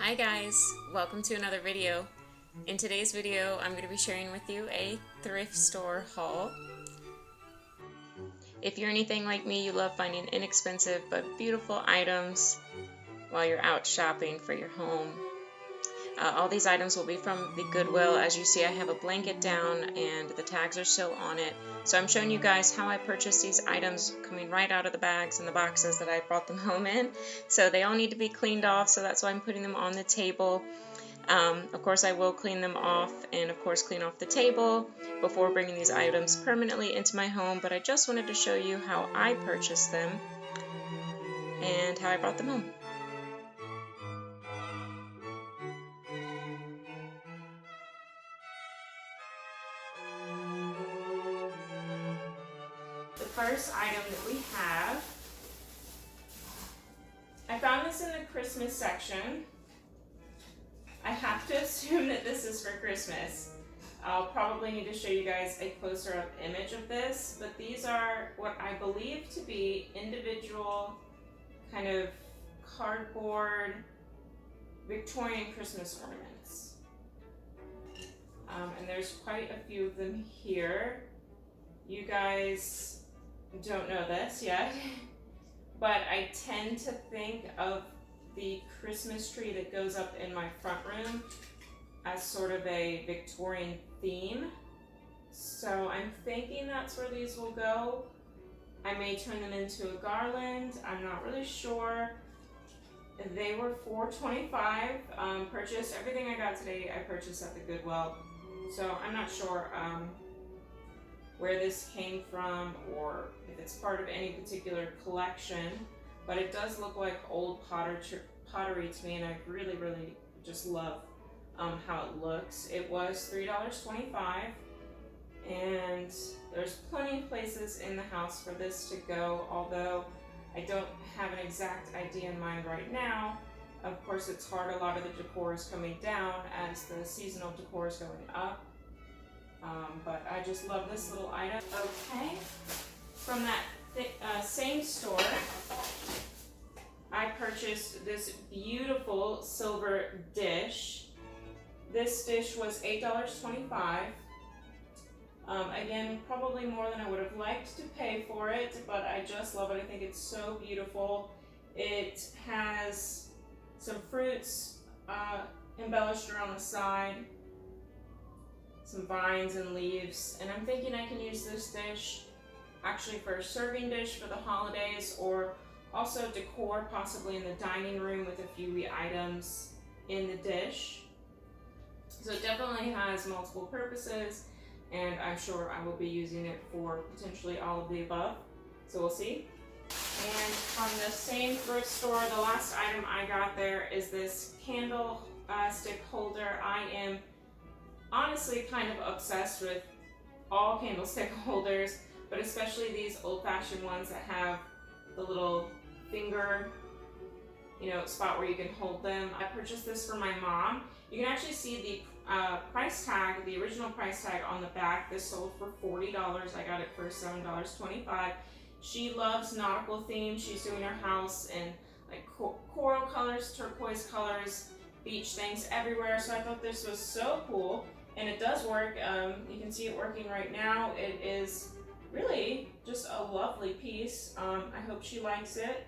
Hi guys, welcome to another video. In today's video, I'm going to be sharing with you a thrift store haul. If you're anything like me, you love finding inexpensive but beautiful items while you're out shopping for your home. All these items will be from the Goodwill. As you see, I have a blanket down and the tags are still on it. So I'm showing you guys how I purchased these items coming right out of the bags and the boxes that I brought them home in. So they all need to be cleaned off, so that's why I'm putting them on the table. Of course, I will clean them off and, of course, clean off the table before bringing these items permanently into my home. But I just wanted to show you how I purchased them and how I brought them home. The first item that we have, I found this in the Christmas section. I have to assume that this is for Christmas. I'll probably need to show you guys a closer up image of this, but these are what I believe to be individual kind of cardboard Victorian Christmas ornaments. And there's quite a few of them here. You guys don't know this yet, but I tend to think of the Christmas tree that goes up in my front room as sort of a Victorian theme. So I'm thinking that's where these will go. I may turn them into a garland. I'm not really sure. They were $4.25. Purchased everything I got today. I purchased at the Goodwill. So I'm not sure where this came from or if it's part of any particular collection, but it does look like old pottery to me, and I really just love how it looks. It was $3.25, and there's plenty of places in the house for this to go, although I don't have an exact idea in mind right now. Of course, it's hard. A lot of the decor is coming down as the seasonal decor is going up. But I just love this little item. Okay, from that same store, I purchased this beautiful silver dish. This dish was $8.25. Again, probably more than I would have liked to pay for it, but I just love it. I think it's so beautiful. It has some fruits embellished around the side, some vines and leaves, and I'm thinking I can use this dish actually for a serving dish for the holidays, or also decor possibly in the dining room with a few wee items in the dish. So it definitely has multiple purposes, and I'm sure I will be using it for potentially all of the above, so we'll see. And from the same thrift store, the last item I got there is this candle stick holder. I am honestly kind of obsessed with all candlestick holders, but especially these old-fashioned ones that have the little finger, spot where you can hold them. I purchased this for my mom. You can actually see the price tag, the original price tag on the back. This sold for $40. I got it for $7.25. She loves nautical themes. She's doing her house in like coral colors, turquoise colors, beach things everywhere. So I thought this was so cool. And it does work. You can see it working right now. It is really just a lovely piece. I hope she likes it,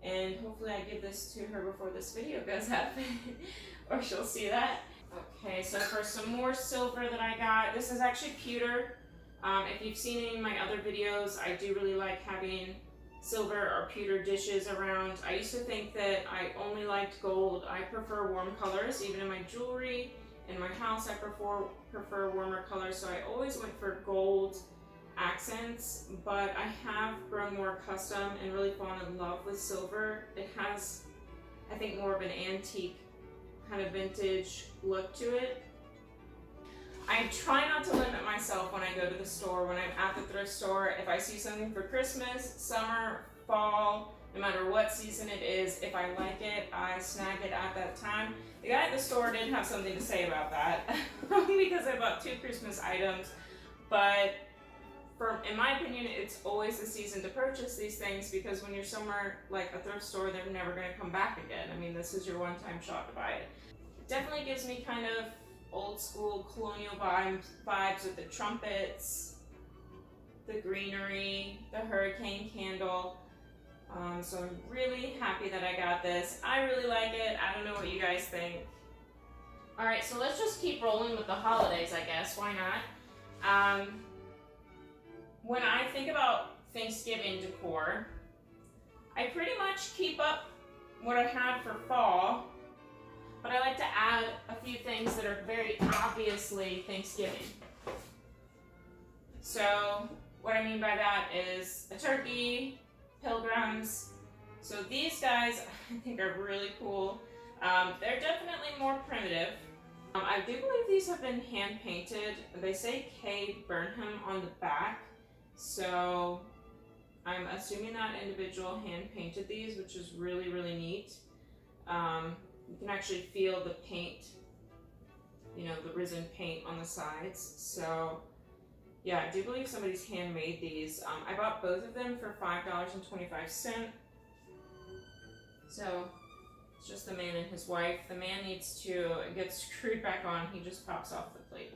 and hopefully I give this to her before this video goes up or she'll see that. Okay, so for some more silver that I got, this is actually pewter. If you've seen any of my other videos, I do really like having silver or pewter dishes around. I used to think that I only liked gold. I prefer warm colors, even in my jewelry. In my house, I prefer warmer colors, so I always went for gold accents, but I have grown more accustomed and really fallen in love with silver. It has, I think, more of an antique kind of vintage look to it. I try not to limit myself when I go to the store, when I'm at the thrift store. If I see something for Christmas, summer, fall, no matter what season it is, if I like it, I snag it at that time. The guy at the store did have something to say about that because I bought 2 Christmas items, but in my opinion, it's always the season to purchase these things, because when you're somewhere like a thrift store, they're never going to come back again. I mean, this is your one-time shot to buy it. It definitely gives me kind of old school colonial vibes with the trumpets, the greenery, the hurricane candle. So I'm really happy that I got this. I really like it. I don't know what you guys think. Alright, so let's just keep rolling with the holidays, I guess. Why not? When I think about Thanksgiving decor, I pretty much keep up what I had for fall, but I like to add a few things that are very obviously Thanksgiving. So what I mean by that is a turkey, pilgrims. So these guys I think are really cool. They're definitely more primitive. I do believe these have been hand painted. They say K. Burnham on the back. So I'm assuming that individual hand painted these, which is really, really neat. You can actually feel the paint, you know, the resin paint on the sides. So yeah, I do believe somebody's handmade these. I bought both of them for $5.25. So it's just the man and his wife. The man needs to get screwed back on. He just pops off the plate.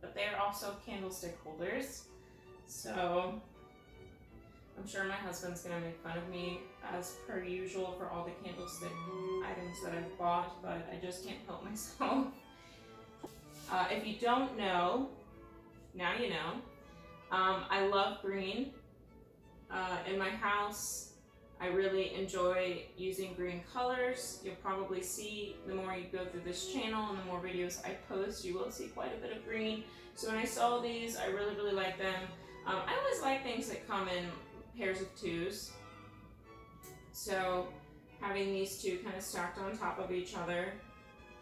But they are also candlestick holders. So I'm sure my husband's gonna make fun of me as per usual for all the candlestick items that I've bought, but I just can't help myself. If you don't know, now you know. I love green. In my house, I really enjoy using green colors. You'll probably see, the more you go through this channel and the more videos I post, you will see quite a bit of green. So when I saw these, I really, really like them. I always like things that come in pairs of twos. So having these two kind of stacked on top of each other,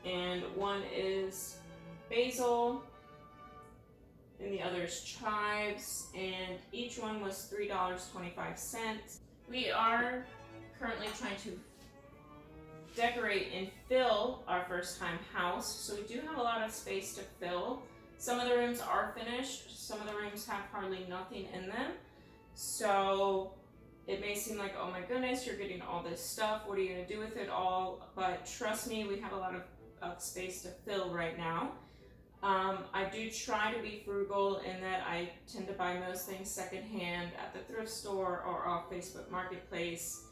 and one is basil and the other is chives, and each one was $3.25. We are currently trying to decorate and fill our first time house, so we do have a lot of space to fill. Some of the rooms are finished, some of the rooms have hardly nothing in them. So it may seem like, oh my goodness, you're getting all this stuff, what are you gonna do with it all? But trust me, we have a lot of space to fill right now. I do try to be frugal in that I tend to buy most things secondhand at the thrift store or off Facebook Marketplace.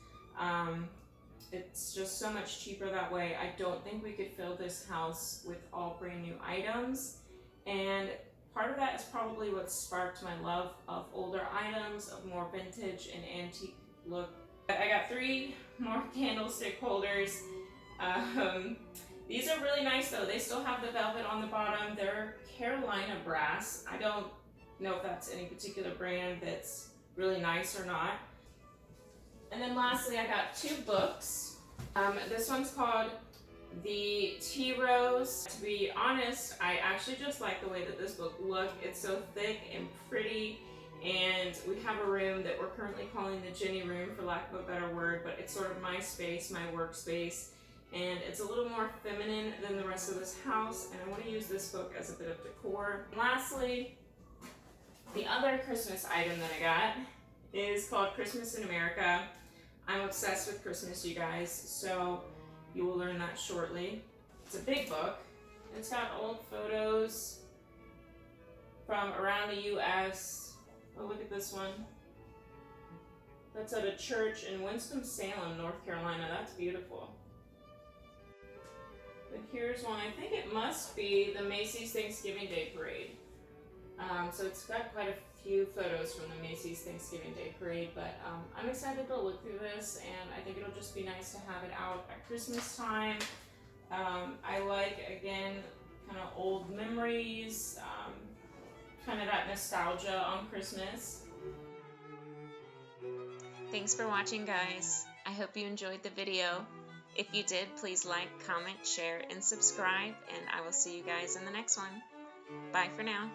It's just so much cheaper that way. I don't think we could fill this house with all brand new items. And part of that is probably what sparked my love of older items, of more vintage and antique look. I got 3 more candlestick holders. These are really nice though. They still have the velvet on the bottom. They're Carolina brass. I don't know if that's any particular brand that's really nice or not. And then lastly, I got 2 books. This one's called The Tea Rose. To be honest, I actually just like the way that this book looks. It's so thick and pretty, and we have a room that we're currently calling the Jenny room, for lack of a better word, but it's sort of my space, my workspace, and it's a little more feminine than the rest of this house, and I want to use this book as a bit of decor. And lastly, the other Christmas item that I got is called Christmas in America. I'm obsessed with Christmas, you guys, so you will learn that shortly. It's a big book. It's got old photos from around the U.S. Oh, look at this one. That's at a church in Winston-Salem, North Carolina. That's beautiful. But here's one. I think it must be the Macy's Thanksgiving Day Parade. So it's got quite a few photos from the Macy's Thanksgiving Day Parade, but I'm excited to look through this, and I think it'll just be nice to have it out at Christmas time. I like, again, kind of old memories, kind of that nostalgia on Christmas. Thanks for watching, guys. I hope you enjoyed the video. If you did, please like, comment, share, and subscribe, and I will see you guys in the next one. Bye for now.